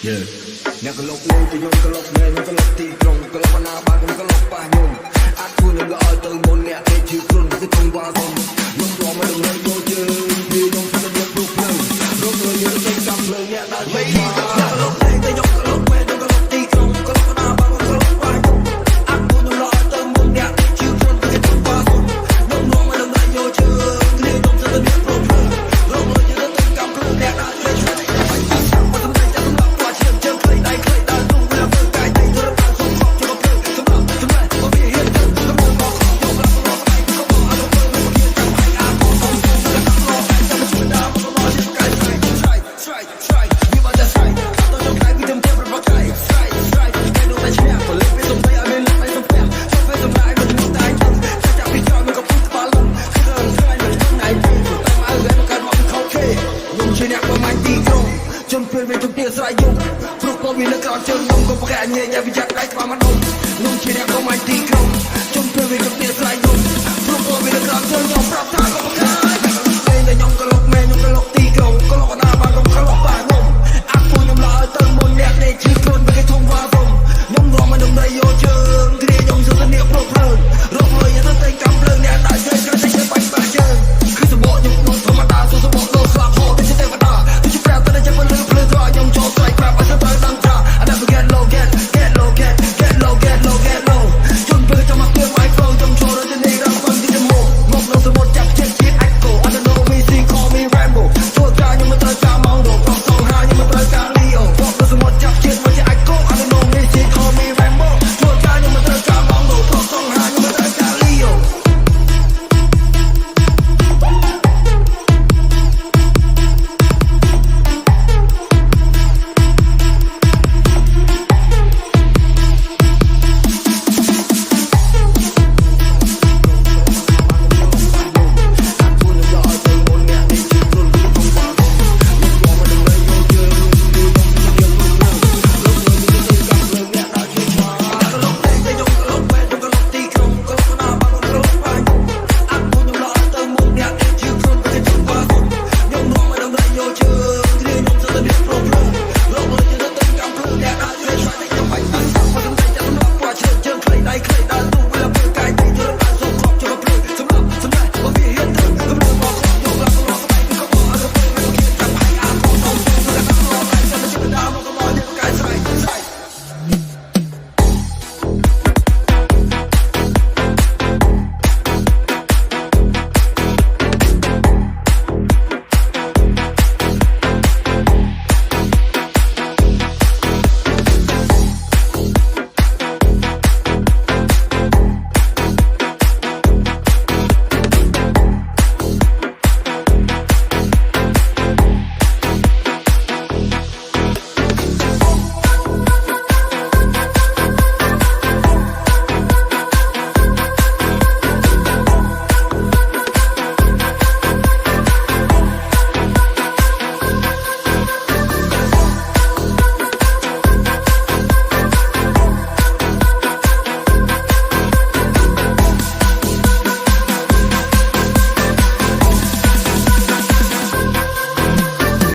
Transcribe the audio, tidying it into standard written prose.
អ្នកកលុកលេងទៅយំកលុកមែនខ្ញុំកលុកទីក្រុងកលុកបណ្ណាបានខ្ញុំកលុកប៉ះខ្ញុំអាចធ្វើនឹងក៏ឲ្យទៅមុនអ្នកទេជឿខ្លួនគឺធំវ៉ាសុំខ្ញុំព្រមមិននឹងយកជើងពីខ្ញុំស្ដាប់យកព្រោះភ្លើងរកលើយើងទៅចាំភ្លើងអ្នកដើរទៅអ្នកកលុកលេងទៅយំកលុកមែនខ្ញុំកលុកទីក្រុងកលុកបណ្ណាបានខ្ញុំកលុកប៉ះខ្ញុំអាចធ្វើនឹងក៏ឲ្យទៅមុនអ្នកទេជឿខ្លួនគឺធំវ៉ាសុំខ្ញុំព្រមមិននឹងយកជើងពីខ្ញុំស្ដាប់យកព្រោះភ្លើងរកលើយើងទៅចាំភ្លើងអ្នកដើរទៅจนเพื่อนเป็นทุกเตี้ยสายยุ่งพวกพ่อวินและกลางเจอนุ่งก็ประกาศเงี้ยอย่าไปจับได้ความมันนุ่มนุ่งเชียร์ก็ไม่ตีกรงจนเพื่อนเป็นทุกเตี้ยสายยุ่งพวกพ่อวินและกลางเจอนุ่งปรับทางก็ประกาศเล่นแต่ยองก็ลกแม่ยองก็ลกตีกรงก็ลก